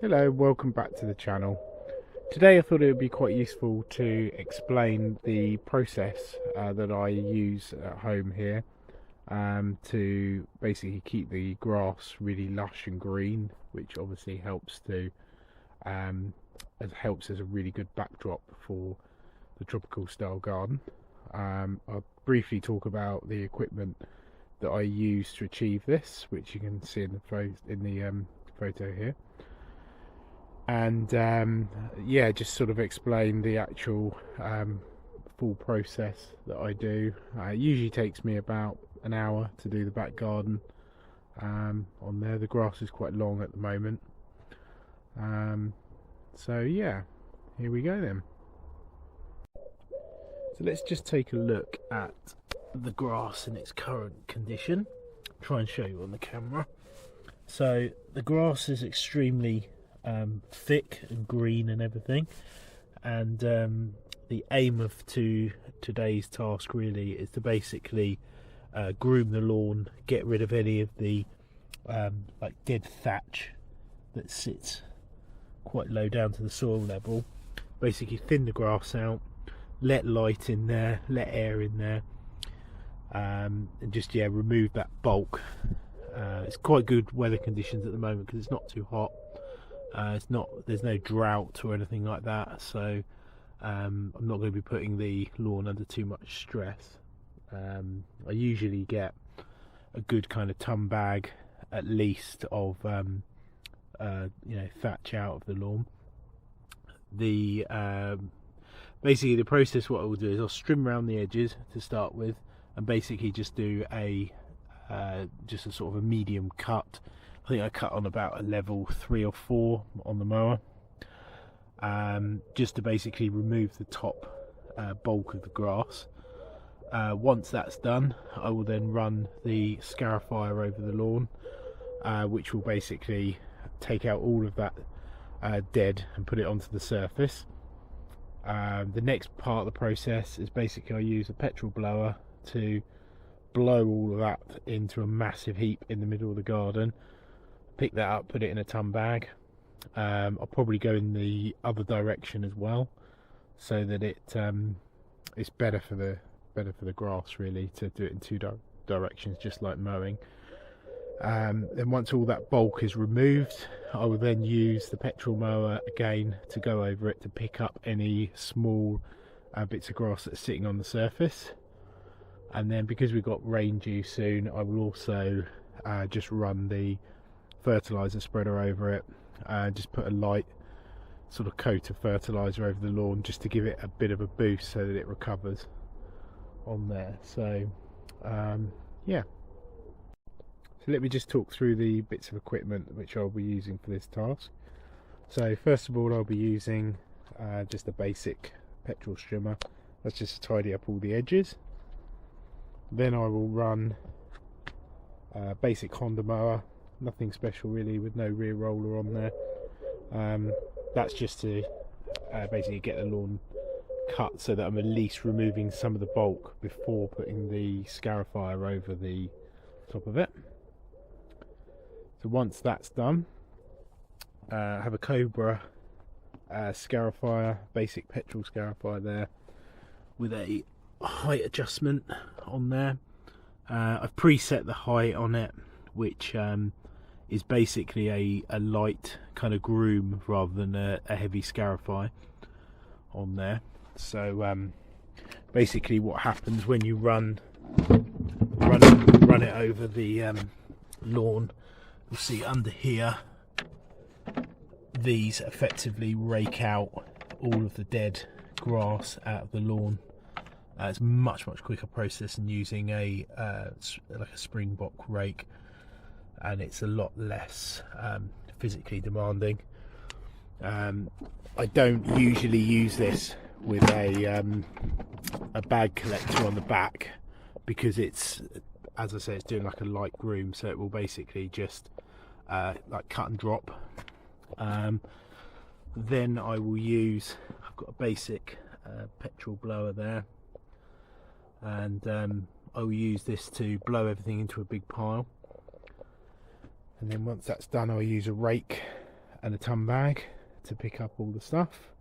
Hello, welcome back to the channel. Today I thought it would be quite useful to explain the process that I use at home here to basically keep the grass really lush and green, which obviously helps as a really good backdrop for the tropical style garden. I'll briefly talk about the equipment that I use to achieve this, which you can see in the photo here. And yeah, just sort of explain the actual full process that I do. It usually takes me about an hour to do the back garden. On there, the grass is quite long at the moment. So yeah, here we go then. So let's just take a look at the grass in its current condition. Try and show you on the camera. So the grass is extremely thick and green and everything, and the aim of today's task really is to basically groom the lawn, get rid of any of the like dead thatch that sits quite low down to the soil level, basically thin the grass out, let light in there, let air in there, and just remove that bulk. It's quite good weather conditions at the moment because it's not too hot. There's no drought or anything like that, so I'm not going to be putting the lawn under too much stress. I usually get a good kind of ton bag at least of thatch out of the lawn. Basically the process, what I will do is I'll trim around the edges to start with, and basically just do just a sort of a medium cut. I think I cut on about a level 3 or 4 on the mower, just to basically remove the top bulk of the grass. Once that's done, I will then run the scarifier over the lawn, which will basically take out all of that dead and put it onto the surface. The next part of the process is basically I use a petrol blower to blow all of that into a massive heap in the middle of the garden. Pick that up, put it in a ton bag. I'll probably go in the other direction as well, so that it's better for the grass really to do it in two directions, just like mowing. Then once all that bulk is removed, I will then use the petrol mower again to go over it to pick up any small bits of grass that are sitting on the surface. And then because we've got rain due soon, I will also just run the fertilizer spreader over it, just put a light sort of coat of fertilizer over the lawn just to give it a bit of a boost so that it recovers on there. So yeah, so let me just talk through the bits of equipment which I'll be using for this task. So first of all, I'll be using just a basic petrol strimmer. That's just to tidy up all the edges. Then I will run a basic Honda mower, nothing special really, with no rear roller on there. That's just to basically get the lawn cut so that I'm at least removing some of the bulk before putting the scarifier over the top of it. So once that's done, I have a Cobra scarifier, basic petrol scarifier there, with a height adjustment on there. I've preset the height on it, which is basically a light kind of groom rather than a heavy scarify on there. So basically what happens when you run it over the lawn, you'll see under here these effectively rake out all of the dead grass out of the lawn. It's a much quicker process than using like a springbok rake, and it's a lot less physically demanding. I don't usually use this with a bag collector on the back because it's, as I say, it's doing like a light groom, so it will basically just like cut and drop. Then I will use, I've got a basic petrol blower there, and I will use this to blow everything into a big pile. And then once that's done, I'll use a rake and a ton bag to pick up all the stuff.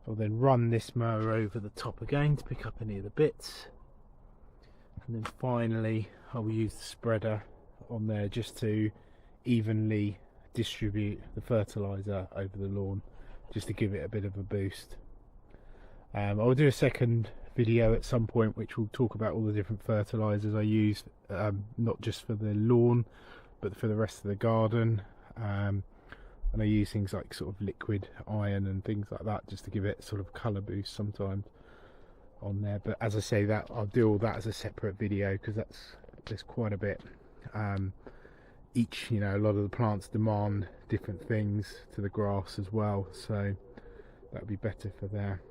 I'll then run this mower over the top again to pick up any of the bits, and then finally I will use the spreader on there just to evenly distribute the fertiliser over the lawn, just to give it a bit of a boost. I'll do a second video at some point which will talk about all the different fertilisers I use, not just for the lawn but for the rest of the garden. And I use things like sort of liquid iron and things like that just to give it sort of colour boost sometimes on there. But as I say, that I'll do all that as a separate video, because there's quite a bit. Each, you know, a lot of the plants demand different things to the grass as well, so that would be better for there.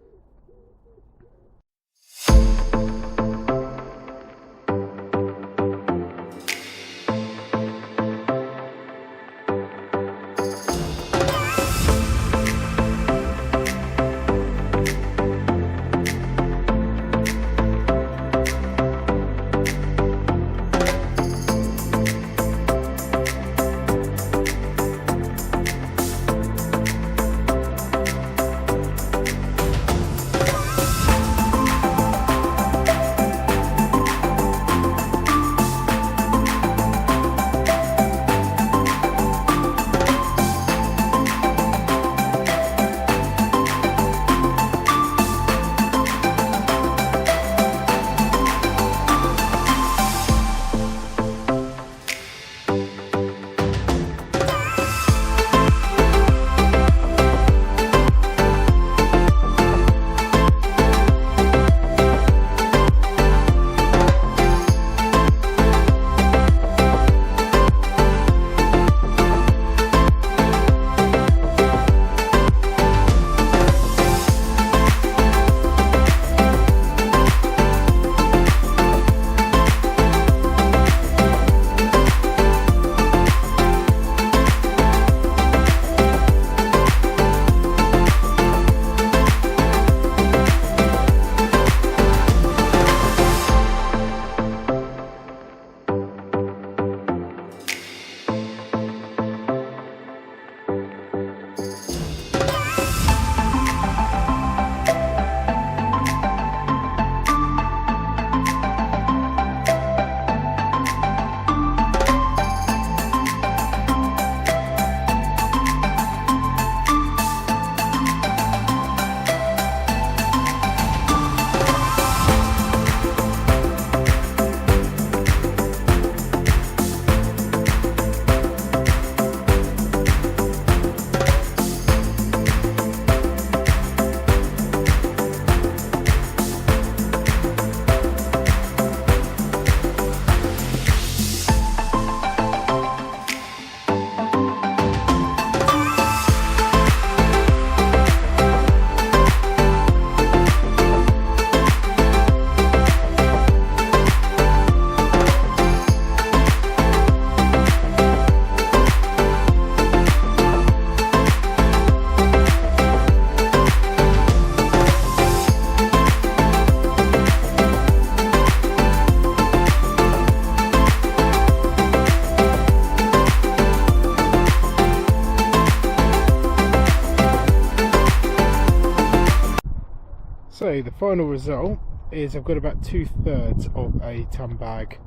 So the final result is I've got about 2/3 of a ton bag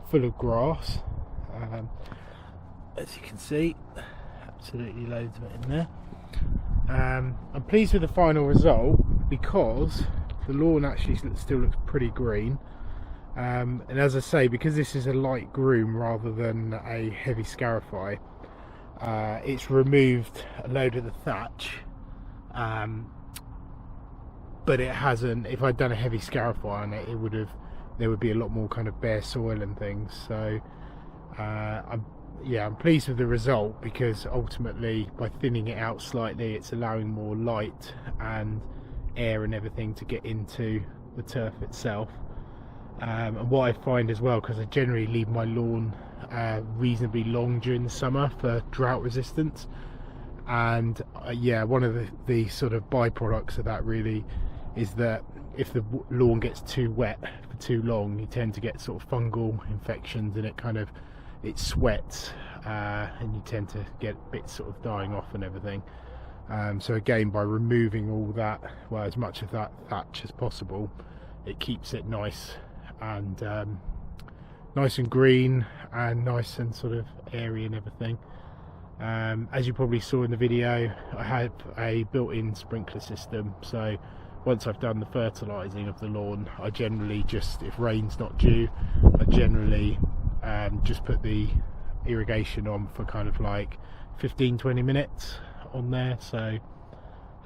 full of grass. As you can see, absolutely loads of it in there. I'm pleased with the final result because the lawn actually still looks pretty green, and as I say, because this is a light groom rather than a heavy scarify, it's removed a load of the thatch, but it hasn't. If I'd done a heavy scarify on it, there would be a lot more kind of bare soil and things. So I'm pleased with the result, because ultimately by thinning it out slightly, it's allowing more light and air and everything to get into the turf itself. And what I find as well, because I generally leave my lawn reasonably long during the summer for drought resistance, and one of the sort of byproducts of that really is that if the lawn gets too wet for too long, you tend to get sort of fungal infections, and it kind of it sweats and you tend to get bits sort of dying off and everything. So again, by removing all that, well, as much of that thatch as possible, it keeps it nice and green and nice and sort of airy and everything. As you probably saw in the video, I have a built-in sprinkler system, so once I've done the fertilising of the lawn, I generally just, if rain's not due, I generally just put the irrigation on for kind of like 15-20 minutes on there. So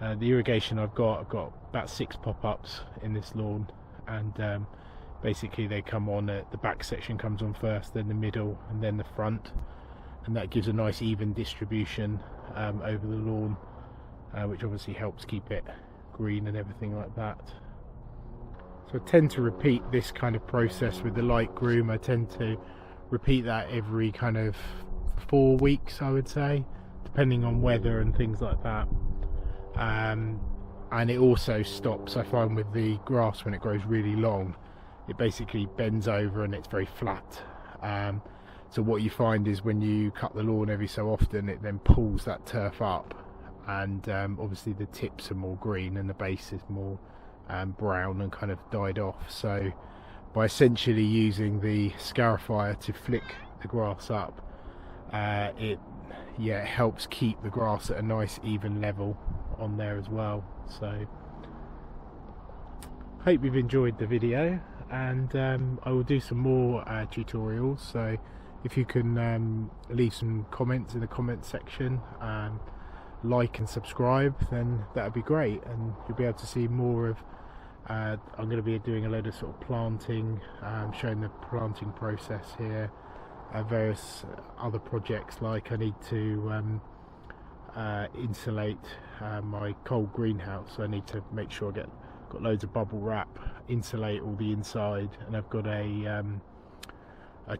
the irrigation I've got about 6 pop-ups in this lawn, and basically they come on the back section comes on first, then the middle, and then the front, and that gives a nice even distribution over the lawn, which obviously helps keep it green and everything like that. So I tend to repeat this kind of process with the light groom. I tend to repeat that every kind of 4 weeks, I would say, depending on weather and things like that. And it also stops, I find, with the grass when it grows really long, it basically bends over and it's very flat. So what you find is when you cut the lawn every so often, it then pulls that turf up, and obviously the tips are more green and the base is more brown and kind of died off. So by essentially using the scarifier to flick the grass up, it helps keep the grass at a nice even level on there as well. So hope you've enjoyed the video, and I will do some more tutorials. So if you can leave some comments in the comment section, like and subscribe, then that would be great, and you'll be able to see more of I'm going to be doing a load of sort of planting, showing the planting process here, various other projects, like I need to insulate my cold greenhouse. So I need to make sure I got loads of bubble wrap, insulate all the inside, and I've got a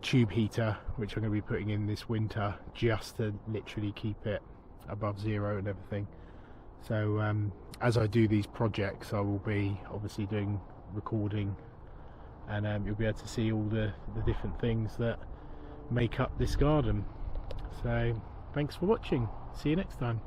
tube heater which I'm going to be putting in this winter, just to literally keep it above zero and everything. So as I do these projects, I will be obviously doing recording, and you'll be able to see all the different things that make up this garden. So thanks for watching, see you next time.